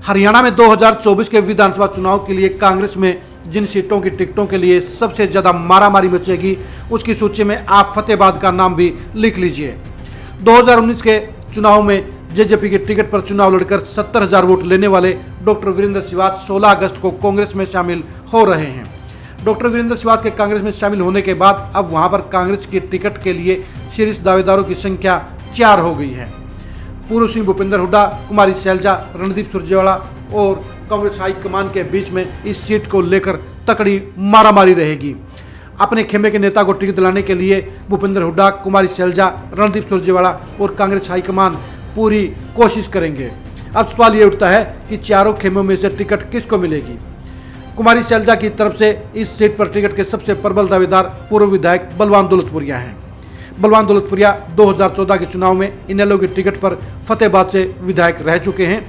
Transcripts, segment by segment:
हरियाणा में 2024 के विधानसभा चुनाव के लिए कांग्रेस में जिन सीटों की टिकटों के लिए सबसे ज़्यादा मारामारी मचेगी उसकी सूची में आप फतेहाबाद का नाम भी लिख लीजिए। 2019 के चुनाव में जेजेपी की टिकट पर चुनाव लड़कर 70,000 वोट लेने वाले डॉक्टर वीरेंद्र सिवाच 16 अगस्त को कांग्रेस में शामिल हो रहे हैं। डॉक्टर वीरेंद्र सिवाच के कांग्रेस में शामिल होने के बाद अब वहां पर कांग्रेस की टिकट के लिए शीर्ष दावेदारों की संख्या 4 हो गई है। पूर्व सीएम भूपेंद्र हुड्डा, कुमारी शैलजा, रणदीप सुरजेवाला और कांग्रेस हाईकमान के बीच में इस सीट को लेकर तकड़ी मारामारी रहेगी। अपने खेमे के नेता को टिकट दिलाने के लिए भूपेंद्र हुड्डा, कुमारी शैलजा, रणदीप सुरजेवाला और कांग्रेस हाईकमान पूरी कोशिश करेंगे। अब सवाल ये उठता है कि चारों खेमों में से टिकट किसको मिलेगी। कुमारी शैलजा की तरफ से इस सीट पर टिकट के सबसे प्रबल दावेदार पूर्व विधायक बलवान दौलतपुरिया हैं। बलवान दौलतपुरिया 2014 के चुनाव में इनेलो की टिकट पर फतेहाबाद से विधायक रह चुके हैं।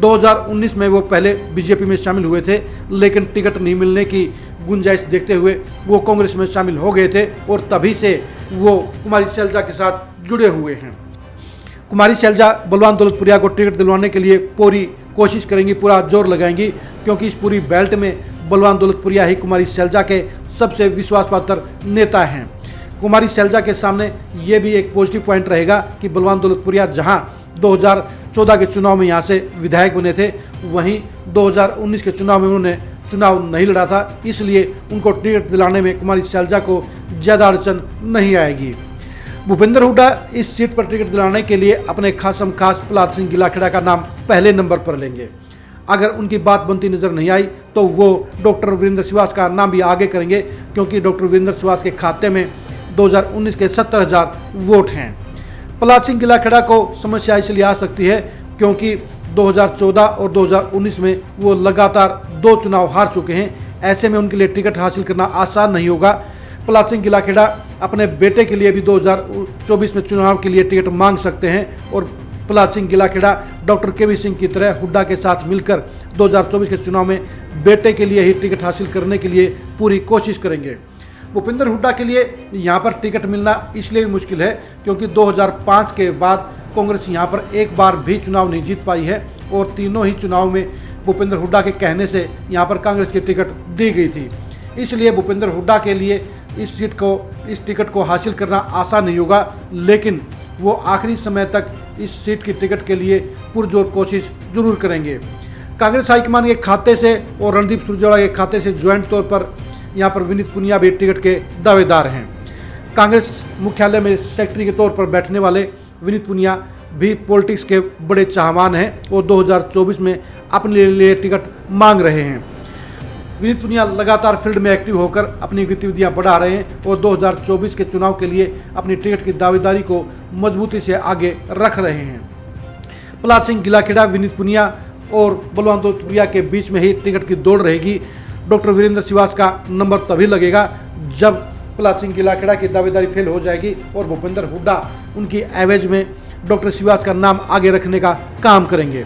2019 में वो पहले बीजेपी में शामिल हुए थे, लेकिन टिकट नहीं मिलने की गुंजाइश देखते हुए वो कांग्रेस में शामिल हो गए थे और तभी से वो कुमारी शैलजा के साथ जुड़े हुए हैं। कुमारी शैलजा बलवान दौलतपुरिया को टिकट दिलवाने के लिए पूरी कोशिश करेंगी, पूरा जोर लगाएंगी, क्योंकि इस पूरी बेल्ट में बलवान दौलतपुरिया ही कुमारी शैलजा के सबसे विश्वासपात्र नेता हैं। कुमारी शैलजा के सामने ये भी एक पॉजिटिव पॉइंट रहेगा कि बलवान दौलतपुरिया जहां 2014 के चुनाव में यहाँ से विधायक बने थे, वहीं 2019 के चुनाव में उन्होंने चुनाव नहीं लड़ा था, इसलिए उनको टिकट दिलाने में कुमारी शैलजा को ज़्यादा अड़चन नहीं आएगी। भूपेंद्र हुड्डा इस सीट पर टिकट दिलाने के लिए अपने खासम खास प्रहलाद सिंह गिलाखेड़ा का नाम पहले नंबर पर लेंगे। अगर उनकी बात बनती नजर नहीं आई तो वो डॉक्टर वीरेंद्र सिवाच का नाम भी आगे करेंगे, क्योंकि डॉक्टर वीरेंद्र सिवाच के खाते में 2019 के 70,000 वोट हैं। प्रहलाद सिंह गिलाखेड़ा को समस्या इसलिए आ सकती है क्योंकि 2014 और 2019 में वो लगातार 2 चुनाव हार चुके हैं। ऐसे में उनके लिए टिकट हासिल करना आसान नहीं होगा। प्रहलाद सिंह गिलाखेड़ा अपने बेटे के लिए भी 2024 में चुनाव के लिए टिकट मांग सकते हैं और प्रहलाद सिंह गिलाखेड़ा डॉक्टर केवी सिंह की तरह हुड्डा के साथ मिलकर 2024 के चुनाव में बेटे के लिए ही टिकट हासिल करने के लिए पूरी कोशिश करेंगे। भूपेंद्र हुड्डा के लिए यहाँ पर टिकट मिलना इसलिए भी मुश्किल है क्योंकि 2005 के बाद कांग्रेस यहाँ पर एक बार भी चुनाव नहीं जीत पाई है और तीनों ही चुनाव में भूपेंद्र हुड्डा के कहने से यहाँ पर कांग्रेस की टिकट दी गई थी। इसलिए भूपेंद्र हुड्डा के लिए इस टिकट को हासिल करना आसान नहीं होगा, लेकिन वो आखिरी समय तक इस सीट की टिकट के लिए पुरजोर कोशिश जरूर करेंगे। कांग्रेस हाईकमान के खाते से और रणदीप सुरजेवाला के खाते से ज्वाइंट तौर पर यहाँ पर विनीत पुनिया भी टिकट के दावेदार हैं। कांग्रेस मुख्यालय में सेक्रेटरी के तौर पर बैठने वाले विनीत पुनिया भी पॉलिटिक्स के बड़े चाहवान हैं और 2024 में अपने लिए टिकट मांग रहे हैं। विनीत पुनिया लगातार फील्ड में एक्टिव होकर अपनी गतिविधियां बढ़ा रहे हैं और 2024 के चुनाव के लिए अपनी टिकट की दावेदारी को मजबूती से आगे रख रहे हैं। प्रहलाद सिंह गिलाखेड़ा, विनीत पुनिया और बलवान दौलतपुरिया के बीच में ही टिकट की दौड़ रहेगी। डॉक्टर वीरेंद्र सिवाच का नंबर तभी लगेगा जब प्रहलाद सिंह गिलाखेड़ा की दावेदारी फेल हो जाएगी और भूपेंद्र हुड्डा उनकी एवज में डॉक्टर सिवाच का नाम आगे रखने का काम करेंगे।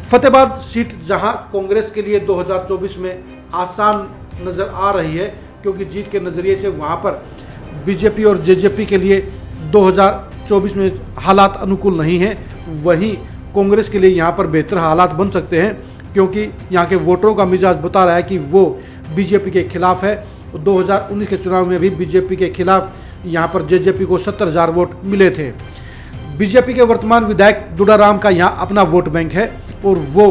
फतेहाबाद सीट जहां कांग्रेस के लिए 2024 में आसान नज़र आ रही है क्योंकि जीत के नज़रिए से वहां पर बीजेपी और जेजेपी के लिए 2024 में हालात अनुकूल नहीं हैं, वहीं कांग्रेस के लिए यहां पर बेहतर हालात बन सकते हैं क्योंकि यहाँ के वोटरों का मिजाज बता रहा है कि वो बीजेपी के खिलाफ है। 2019 के चुनाव में भी बीजेपी के खिलाफ यहाँ पर जेजेपी को 70,000 वोट मिले थे। बीजेपी के वर्तमान विधायक दुडाराम का यहाँ अपना वोट बैंक है और वो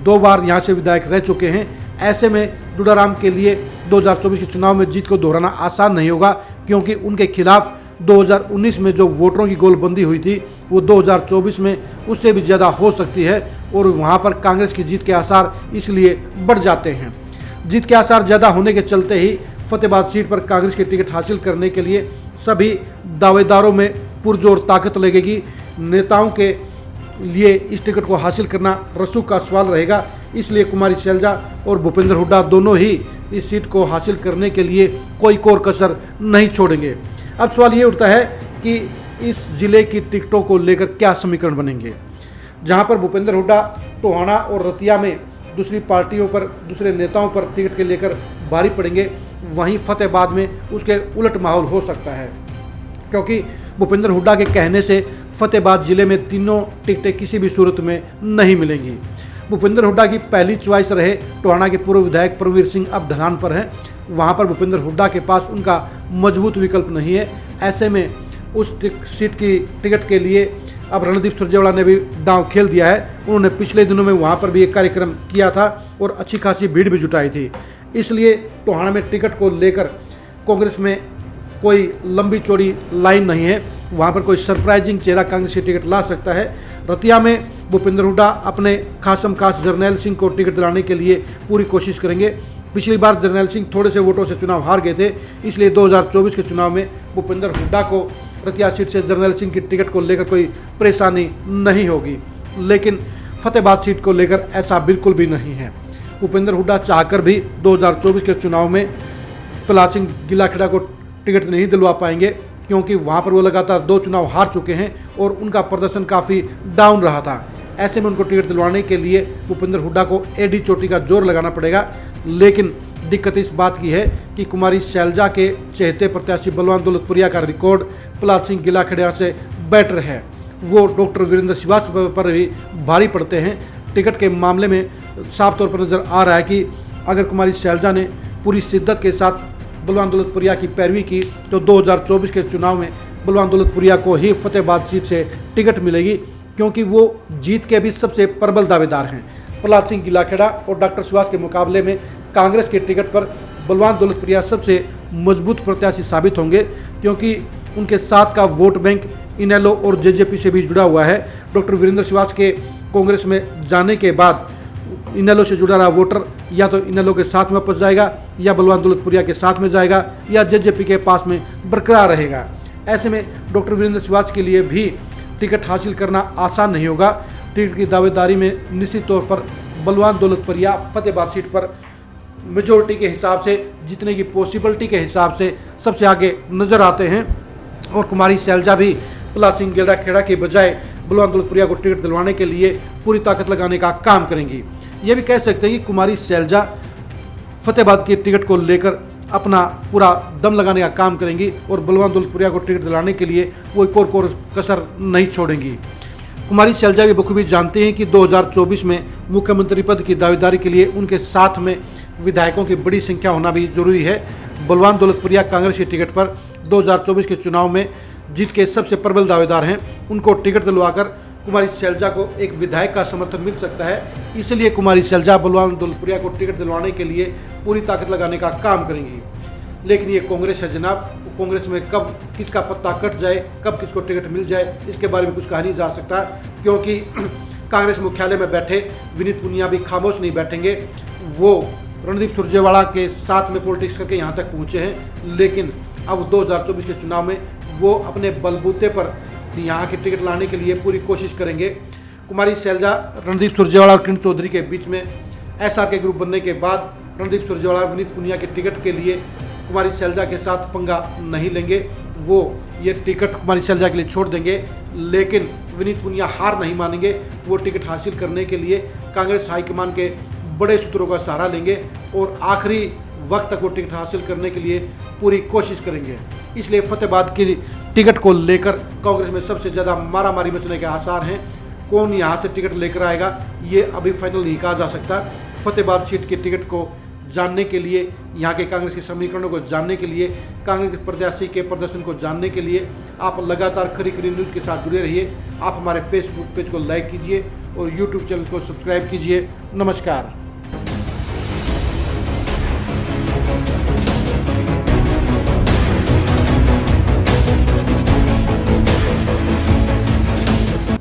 2 बार यहाँ से विधायक रह चुके हैं। ऐसे में दुडाराम के लिए 2024 के चुनाव में जीत को दोहराना आसान नहीं होगा क्योंकि उनके खिलाफ 2019 में जो वोटरों की गोलबंदी हुई थी वो 2024 में उससे भी ज़्यादा हो सकती है और वहाँ पर कांग्रेस की जीत के आसार इसलिए बढ़ जाते हैं। जीत के आसार ज़्यादा होने के चलते ही फतेहाबाद सीट पर कांग्रेस की टिकट हासिल करने के लिए सभी दावेदारों में पुरजोर ताकत लगेगी। नेताओं के लिए इस टिकट को हासिल करना रसूख का सवाल रहेगा, इसलिए कुमारी शैलजा और भूपेंद्र हुड्डा दोनों ही इस सीट को हासिल करने के लिए कोई कोर कसर नहीं छोड़ेंगे। अब सवाल ये उठता है कि इस जिले की टिकटों को लेकर क्या समीकरण बनेंगे। जहां पर भूपेंद्र हुड्डा टोहाना और रतिया में दूसरी पार्टियों पर, दूसरे नेताओं पर टिकट के लेकर भारी पड़ेंगे, वहीं फतेहाबाद में उसके उलट माहौल हो सकता है क्योंकि भूपेंद्र हुड्डा के कहने से फतेहाबाद जिले में तीनों टिकटें किसी भी सूरत में नहीं मिलेंगी। भूपेंद्र हुड्डा की पहली चॉइस रहे टोहाना के पूर्व विधायक परमवीर सिंह अब ढलान पर हैं। वहां पर भूपेंद्र हुड्डा के पास उनका मजबूत विकल्प नहीं है। ऐसे में उस सीट की टिकट के लिए अब रणदीप सुरजेवाला ने भी दांव खेल दिया है। उन्होंने पिछले दिनों में वहां पर भी एक कार्यक्रम किया था और अच्छी खासी भीड़ भी जुटाई थी। इसलिए टोहाना में टिकट को लेकर कांग्रेस में कोई लंबी चौड़ी लाइन नहीं है। वहां पर कोई सरप्राइजिंग चेहरा कांग्रेस की टिकट ला सकता है। रतिया में भूपेंद्र हुड्डा अपने खासम खास जरनैल सिंह को टिकट दिलाने के लिए पूरी कोशिश करेंगे। पिछली बार जरनैल सिंह थोड़े से वोटों से चुनाव हार गए थे, इसलिए 2024 के चुनाव में भूपेंद्र हुड्डा को रतिया सीट से जरनैल सिंह की टिकट को लेकर कोई परेशानी नहीं होगी। लेकिन फतेहाबाद सीट को लेकर ऐसा बिल्कुल भी नहीं है। भूपेंद्र हुड्डा चाहकर भी 2024 के चुनाव में प्रहलाद सिंह गिलाखेड़ा को टिकट नहीं दिलवा पाएंगे, क्योंकि वहां पर वो लगातार 2 चुनाव हार चुके हैं और उनका प्रदर्शन काफ़ी डाउन रहा था। ऐसे में उनको टिकट दिलवाने के लिए भूपेंद्र हुड्डा को एडी चोटी का जोर लगाना पड़ेगा। लेकिन दिक्कत इस बात की है कि कुमारी शैलजा के चहेते प्रत्याशी बलवान दौलतपुरिया का रिकॉर्ड प्रहलाद सिंह गिलाखेड़ा से बेटर है। वो डॉक्टर वीरेंद्र श्रीवास पर भी भारी पड़ते हैं। टिकट के मामले में साफ तौर पर नज़र आ रहा है कि अगर कुमारी शैलजा ने पूरी शिद्दत के साथ बलवान दौलतपुरिया की पैरवी की तो 2024 के चुनाव में बलवान दौलतपुरिया को ही फतेहाबाद सीट से टिकट मिलेगी, क्योंकि वो जीत के भी सबसे प्रबल दावेदार हैं। प्रहलाद सिंह गिलाखेड़ा और डॉक्टर श्रीवास के मुकाबले में कांग्रेस के टिकट पर बलवान दौलतपुरिया सबसे मजबूत प्रत्याशी साबित होंगे, क्योंकि उनके साथ का वोट बैंक इनेलो और जेजेपी से भी जुड़ा हुआ है। डॉक्टर वीरेंद्र श्रीवास के कांग्रेस में जाने के बाद इनेलो से जुड़ा रहा वोटर या तो इनेलो के साथ में वापस जाएगा, या बलवान दौलतपुरिया के साथ में जाएगा, या जेजेपी के पास में बरकरार रहेगा। ऐसे में डॉक्टर वीरेंद्र श्रीवास के लिए भी टिकट हासिल करना आसान नहीं होगा। टिकट की दावेदारी में निश्चित तौर पर बलवान दौलतपुरिया फतेहाबाद सीट पर मेजोरिटी के हिसाब से, जीतने की पॉसिबिलिटी के हिसाब से सबसे आगे नजर आते हैं। और कुमारी शैलजा भी प्रहलाद सिंह गिलाखेड़ा के बजाय बलवान दौलतपुरिया को टिकट दिलवाने के लिए पूरी ताकत लगाने का काम करेंगी। ये भी कह सकते हैं कि कुमारी शैलजा फतेहाबाद की टिकट को लेकर अपना पूरा दम लगाने का काम करेंगी और बलवान दौलतपुरिया को टिकट दिलाने के लिए वो एक और कसर नहीं छोड़ेंगी। कुमारी शैलजा भी बखूबी जानते हैं कि 2024 में मुख्यमंत्री पद की दावेदारी के लिए उनके साथ में विधायकों की बड़ी संख्या होना भी जरूरी है। बलवान दौलतपुरिया कांग्रेस की टिकट पर 2024 के चुनाव में जीत के सबसे प्रबल दावेदार हैं। उनको टिकट दिलवाकर कुमारी शैलजा को एक विधायक का समर्थन मिल सकता है। इसलिए कुमारी शैलजा बलवान दौलतपुरिया को टिकट दिलवाने के लिए पूरी ताकत लगाने का काम करेंगी। लेकिन ये कांग्रेस है जनाब, कांग्रेस में कब किसका पत्ता कट जाए, कब किसको टिकट मिल जाए, इसके बारे में कुछ कहा नहीं जा सकता, क्योंकि कांग्रेस मुख्यालय में बैठे विनीत पुनिया भी खामोश नहीं बैठेंगे। वो रणदीप सुरजेवाला के साथ में पॉलिटिक्स करके यहाँ तक पहुँचे हैं, लेकिन अब 2024 के चुनाव में वो अपने बलबूते पर यहाँ की टिकट लाने के लिए पूरी कोशिश करेंगे। कुमारी शैलजा रणदीप सुरजेवाला और किरण चौधरी के बीच में एसआर के ग्रुप बनने के बाद रणदीप सुरजेवाला विनीत पुनिया के टिकट के लिए कुमारी शैलजा के साथ पंगा नहीं लेंगे। वो ये टिकट कुमारी शैलजा के लिए छोड़ देंगे, लेकिन विनीत पुनिया हार नहीं मानेंगे। वो टिकट हासिल करने के लिए कांग्रेस हाईकमान के बड़े सूत्रों का सहारा लेंगे और आखिरी वक्त तक वो टिकट हासिल करने के लिए पूरी कोशिश करेंगे। इसलिए फतेहाबाद की टिकट को लेकर कांग्रेस में सबसे ज़्यादा मारामारी मचने के आसार हैं। कौन यहाँ से टिकट लेकर आएगा ये अभी फाइनल नहीं कहा जा सकता। फतेहाबाद सीट की टिकट को जानने के लिए, यहाँ के कांग्रेस के समीकरणों को जानने के लिए, कांग्रेस के प्रत्याशी के प्रदर्शन को जानने के लिए आप लगातार खरी खरी न्यूज़ के साथ जुड़े रहिए। आप हमारे फेसबुक पेज को लाइक कीजिए और यूट्यूब चैनल को सब्सक्राइब कीजिए। नमस्कार।